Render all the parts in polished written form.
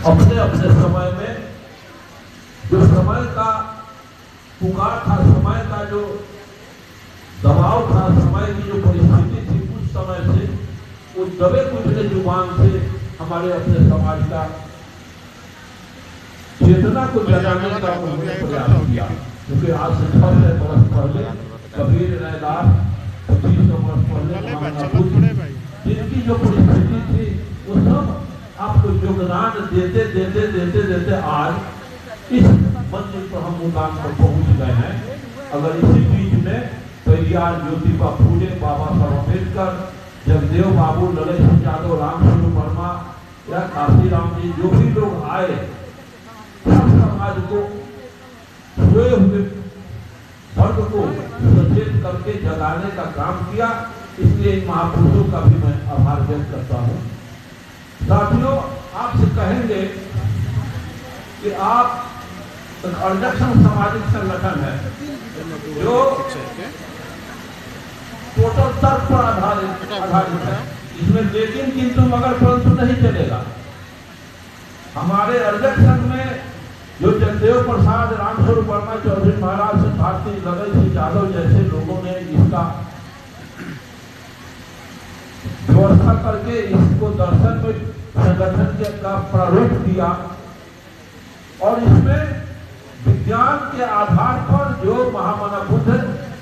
अपने अपने समय में जो समय का पुकार था, समय का जो दबाव था, समय की जो परिस्थिति थी, उस समय से वो दबे कुचले जुबान से हमारे अपने समाज का चेतना को जगाने का उन्होंने प्रयास किया। क्योंकि आज से 600 वर्ष पहले कबीर रैदास, 2500 वर्ष पहले जिनकी जो परिस्थिति थी वो सब आपको योगदान देते देते देते देते आज इस मंजिल पर हम मुकाम पर पहुंच गए हैं। अगर इसी बीच में पेरियार, ज्योतिबा फूले, बाबा साहब अम्बेडकर, जगदेव बाबू, ललित सिंह यादव, रामस्वरूप वर्मा या काशीराम जी, जो भी लोग आए, सब समाज को सोए हुए वर्ग को सचेत करके जगाने का काम किया। इसलिए इन महापुरुषों का भी मैं आभार व्यक्त करता हूँ। साथियों, आपसे कहेंगे कि आप एक अर्जक्षण सामाजिक संगठन है जो टोटल तर्क पर आधारित है। इसमें लेकिन किंतु मगर परंतु नहीं चलेगा। हमारे अर्जक्षण में जो जगदेव प्रसाद, रामस्वरूप वर्मा, चौधरी महाराज से भारती, ललित सिंह यादव जैसे लोगों ने इसका व्यवस्था करके इसको दर्शन में संगठन के का प्रारूप दिया और इसमें विज्ञान के आधार पर जो महामना बुद्ध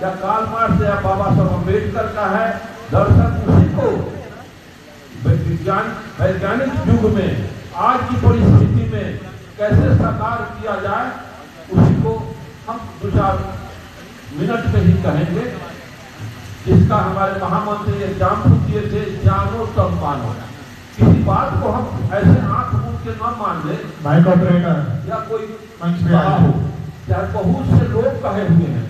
या कार्ल मार्क्स या बाबा साहब अम्बेडकर का है दर्शन, उसी को विज्ञान वैज्ञानिक युग में आज की परिस्थिति में कैसे साकार किया जाए, उसी को हम 2-4 मिनट में ही कहेंगे। इसका हमारे महामंत्री एग्जाम्पल दिए थे, जानो तब मानो। किसी बात को हम ऐसे आंख मूंद के न मान ले, माइक ऑपरेटर या कोई मंच पे कहा हो, चाहे बहुत से लोग कहे हुए हैं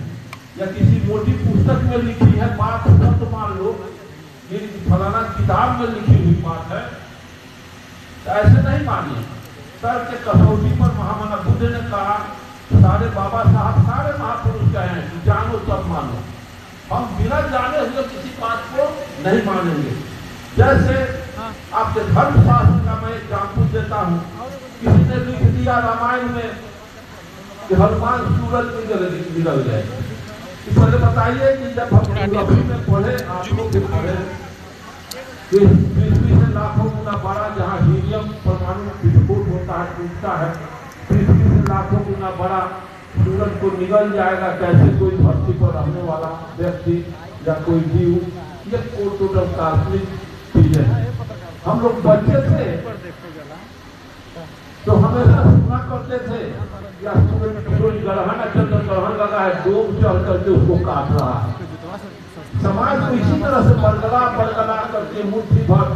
या किसी मोटी पुस्तक में लिखी है बात, तो मान लो ये फलाना किताब में लिखी हुई बात है, तो ऐसे नहीं मानिए। सर के कसौटी पर महामना बुद्ध ने कहा, सारे बाबा साहब, सारे महापुरुष कहे हैं कि जानो तब मानो। हम बिना जाने हुए किसी बात को नहीं मानेंगे। जैसे आपके धर्मशास्त्र का मैं एग्जाम्पल देता हूँ। किसी ने लिख दिया रामायण में कि हनुमान सूरज में निकल गए। पहले बताइए कि जब हम रबी में पढ़े, आप लोग पढ़े, पृथ्वी से लाखों गुना बड़ा, जहाँ हीलियम परमाणु विस्फोट होता है, टूटता है, पृथ्वी से लाखों गुना बड़ा सूरज को निगल जाएगा। कैसे कोई धरती पर रहने वाला व्यक्ति या कोई जीव, ये टोटल काल्पनिक चीजें हैं। हम लोग बच्चे थे तो हमेशा सुना करते थे या सूरज ग्रहण, चंद्र ग्रहण लगा है, डोम चढ़ करके उसको काट रहा है। समाज को इसी तरह से बरगला करके मुट्ठी भर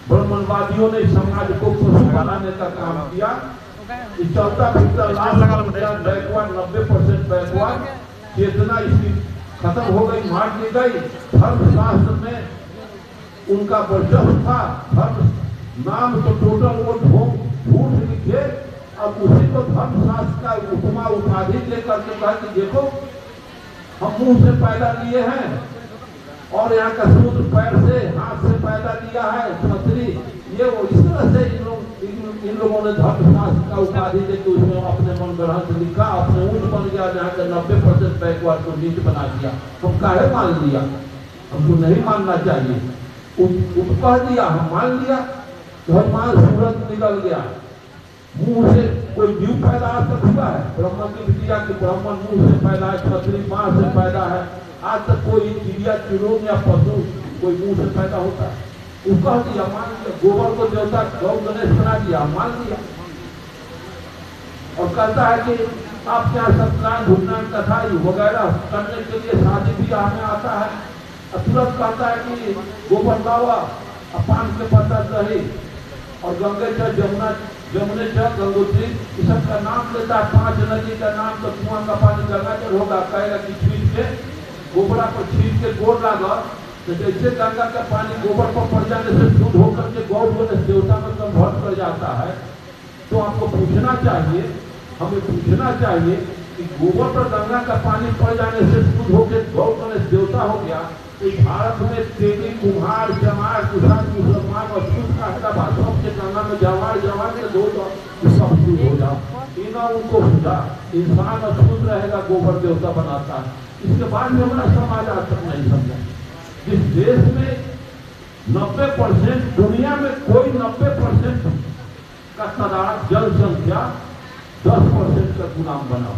ब्राह्मणवादियों ने समाज को पशु बनाने का काम किया। चौथा फिर लास्ट बैकवर्ड, 90% बैकवर्ड चेतना इसकी खत्म हो गई, मार दी गई। धर्मशास्त्र में उनका वर्चस्व था। धर्म नाम तो टोटल वो झूठ लिखे, अब उसी को धर्मशास्त्र का उपमा उपाधि लेकर के कहा कि देखो हम मुंह से पैदा लिए हैं और यहाँ का सूत्र पैर से, हाथ से पैदा लिया है, छतरी, ये वो इस तरह से इन लोगों ने धर्मशास्त्र का उपाधि देकर उसमें अपने मन ग्रहण से लिखा, अपने ऊंट बन गया, जहाँ का 90% बैकवर्ड को नीच बना दिया। हम काहे मान लिया? हमको नहीं मानना चाहिए। कह दिया, हम मान लिया, हनुमान सूरज निकल गया। मुंह से कोई जीव पैदा आज तक हुआ है? ब्रह्म की विद्या के ब्राह्मण मुंह से पैदा है, क्षत्रिय मां से पैदा है। आज तक कोई चिड़िया, चिड़ों या पशु कोई मुंह से पैदा होता है? वो कह दिया, मान लिया। गोबर को देवता गौ गणेश बना दिया, मान लिया। और कहता है कि आप यहाँ सत्यनारायण, भूतनारायण, कथा वगैरह करने के लिए शादी ब्याह में आता है, तुरंत कहता है कि गोबर लावा, पान के पत्ता दही और गंगे चल, जमुने चल, गंगोत्री, इस सब का नाम लेता है। 5 नदी का नाम, तो कुआं का पानी गंगा चल होगा। कहेगा कि छीट के गोबरा पर छीट के गोड़ लागा, तो जैसे गंगा का पानी गोबर पर पड़ जाने से शुद्ध होकर के गौ गणेश देवता में कन्वर्ट कर जाता है। तो आपको पूछना चाहिए, हमें पूछना चाहिए कि गोबर पर गंगा का पानी पड़ जाने से शुद्ध होकर गौ गणेश देवता हो गया, कि भारत में तेली कुम्हार जमार कुशान मुसलमान और छूट काटता भाषाओं के गंगा में जवान जवान के दो सब छूट हो जाओ इना उनको सुझा इंसान अछूत रहेगा गोबर देवता बनाता है। इसके बाद में हमारा समाज आज तक नहीं समझा। जिस देश में 90% दुनिया में कोई 90% का तादाद जनसंख्या 10% का गुलाम बना।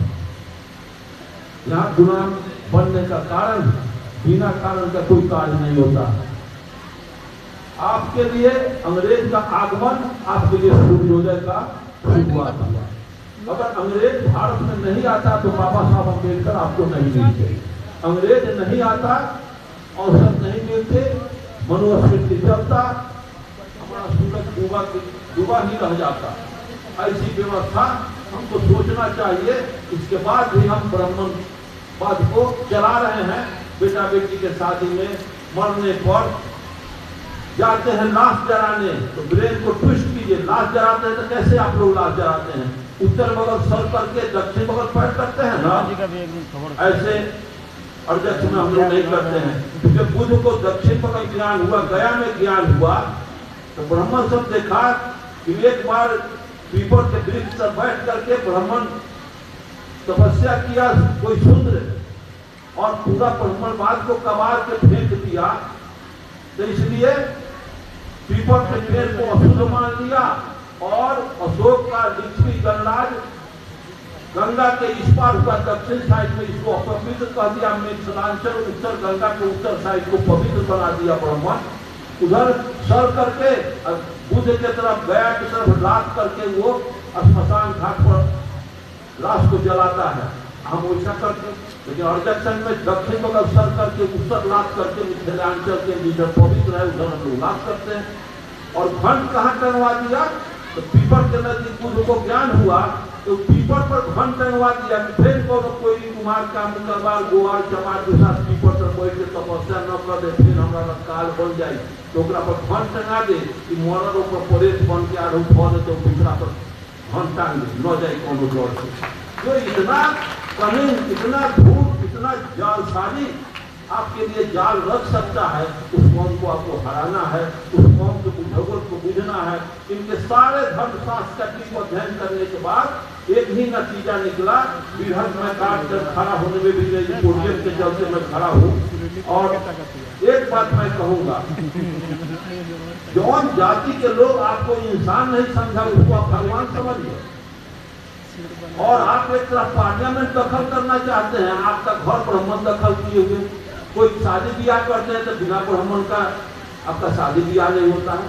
यहाँ गुलाम बनने का कारण बिना कारण का कोई कार्य नहीं होता। आपके लिए अंग्रेज का आगमन आपके लिए सूर्योदय का शुरुआत हुआ। अगर अंग्रेज भारत में नहीं आता तो बाबा साहब अम्बेडकर आपको नहीं मिलते। अंग्रेज नहीं आता, अवसर नहीं मिलते, मनुस्मृति चलता, हमारा सूरज डूबा ही रह जाता। ऐसी व्यवस्था हमको सोचना चाहिए। इसके बाद भी हम ब्राह्मणवाद को चला रहे हैं। बेटा बेटी के शादी में मरने पर जाते हैं लाश जलाने, तो ब्रेन को ट्विस्ट कीजिए। लाश जलाते हैं तो कैसे आप लोग लाश जलाते हैं? उत्तर बगल सर करके दक्षिण बगल पैर करते हैं ना, ऐसे अध्यक्ष में हम लोग नहीं करते हैं। क्योंकि बुद्ध को दक्षिण बगल ज्ञान हुआ, गया में ज्ञान हुआ, तो ब्राह्मण सब देखा कि एक बार पीपल के वृक्ष पर बैठ करके ब्राह्मण तपस्या किया, कोई शूद्र, और पूरा ब्राह्मणवाद को कबाड़ के फेंक दिया। तो इसलिए पीपल के पेड़ को अशुद्ध मान लिया और अशोक का लिच्छवी गणराज गंगा के इस पार हुआ दक्षिण साइड में, इसको अपवित्र कह दिया। मिथिलांचल उत्तर गंगा के उत्तर साइड को पवित्र बना दिया ब्राह्मण। उधर सर करके बुद्ध के तरफ गया की तरफ लाद करके वो श्मशान घाट पर लाश को जलाता है। हम वैसा करते, लेकिन अर्जन में दक्षिण बगल सर करके उत्तर लाद करके मिथिलांचल के जिधर पवित्र है उधर हम लोग लाद करते हैं। और घंट कहाँ टंगवा दिया? तो पीपल के नजदीक बुद्ध को ज्ञान हुआ तो पीपल पर घंट टंगवा दिया। फिर कोई कुमार का मंगलवार गोवार चमार के साथ पीपल पर बैठ के तपस्या न कर दे, फिर हमारा काल बन जाए तो पर घंट टंगा दे कि मरद ऊपर परेश बन के आड़ उठा दे तो दूसरा पर घंट टांग दे न जाए कोनो डर से। तो इतना कहीं इतना धूप इतना जालसाजी आपके लिए जाल रख सकता है, उस कौम को आपको हराना है, उस कौम के भूगोल को बुझना है। इनके सारे धर्मशास्त्र का टीम अध्ययन करने के बाद एक ही नतीजा निकला। बृहद में काट कर खड़ा होने में भी पोडियम के चलते मैं खड़ा हूँ। और एक बात मैं कहूँगा, जौन जाति के लोग आपको इंसान नहीं समझा उसको आप भगवान समझिए। और आप एक तरफ पार्लियामेंट दखल करना चाहते हैं, आपका घर ब्राह्मण दखल किए हुए। कोई शादी ब्याह करते हैं तो बिना ब्राह्मण का आपका शादी ब्याह नहीं होता है।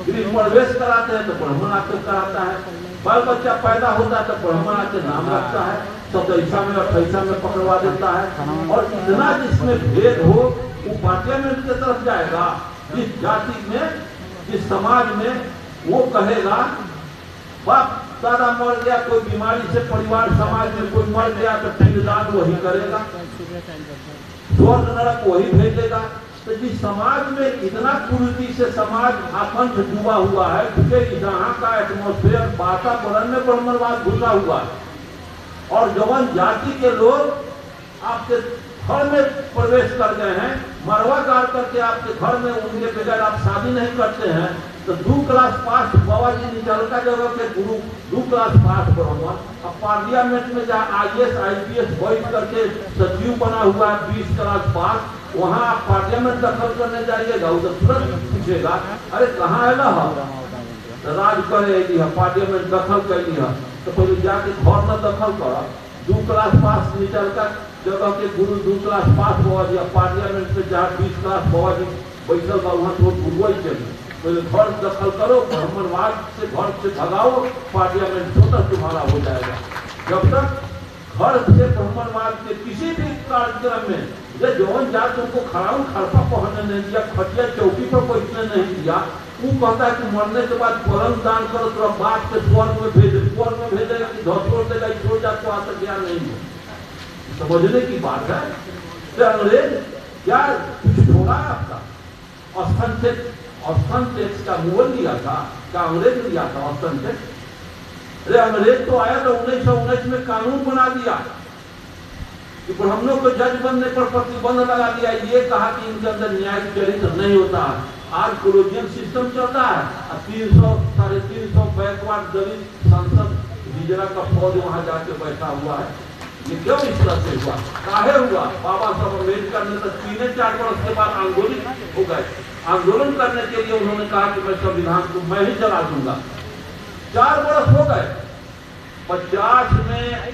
गृह प्रवेश कराते हैं तो ब्राह्मण आपको कराता है। बाल बच्चा पैदा होता है तो ब्राह्मण आपके नाम रखता है, 27 में 28 में पकड़वा देता है। और इतना जिसमें भेद हो वो पार्लियामेंट की तरफ जाएगा। जिस जाति में जिस समाज में वो कहेगा बाप दादा मर गया, कोई बीमारी से परिवार समाज में कोई मर गया तो पिंडदान वही करेगा, स्वर्ग नरक वही भेजेगा। तो जिस समाज में इतना कुरीति से समाज आकंठ डूबा हुआ है, क्योंकि यहाँ का एटमोस्फेयर वातावरण में ब्राह्मणवाद घुसा हुआ है। और जवान जाति के लोग आपके घर में प्रवेश कर गए हैं, मरवा गाड़ करके आपके घर में उनके बगैर आप शादी नहीं करते हैं। तो 2 क्लास पास बाबा जी निचलका जगह के गुरु 2 क्लास पास ब्राह्मण अब पार्लियामेंट में जहाँ IAS IPS बैठ करके सचिव बना हुआ है 20 क्लास पास, वहाँ आप पार्लियामेंट दखल करने जाइएगा, उधर तुरंत पूछेगा अरे कहाँ है ना राज करे पार्लियामेंट दखल कर लिया। तो पहले जाके घर में दखल कर। 2 क्लास पास निचलका जगह के गुरु 2 क्लास पास बाबा जी पार्लियामेंट में जहाँ 20 क्लास बाबा जी बैठल बा वहाँ तो गुरुआ चलिए। पहले घर दखल करो, ब्राह्मणवाद से घर से भगाओ, पार्लियामेंट स्वतः तुम्हारा हो जाएगा। जब तक घर से ब्राह्मणवाद के किसी भी कार्यक्रम में ये जौन जात उनको खड़ाऊ खड़पा पहनने नहीं दिया, खटिया चौकी पर बैठने नहीं दिया, वो कहता है कि मरने के बाद पलंग दान करो तो बाप के स्वर्ग में भेजेगा कि धोतोड़ देगा, छोड़ जात को आता ज्ञान नहीं है। समझने की बात है। तो अंग्रेज क्या कुछ छोड़ा आपका औसतन टैक्स का मूल लिया था, क्या अंग्रेज लिया था औसतन टैक्स? अरे अंग्रेज तो आया तो 1919 में कानून बना दिया कि ब्राह्मणों को जज बनने पर प्रतिबंध लगा दिया, ये कहा कि इनके अंदर न्यायिक चरित्र नहीं होता। आज कोलोजियन सिस्टम चलता है और 300 350 बैकवर्ड दलित सांसद हिजरा का फौज वहां जाके बैठा हुआ है। ये क्यों इस तरह से हुआ, काहे हुआ? बाबा साहब अम्बेडकर ने तो 3-4 वर्ष के बाद आंदोलन हो गए। आंदोलन करने के लिए उन्होंने कहा कि मैं संविधान को मैं ही चला दूंगा। 4 वर्ष हो गए, 50 में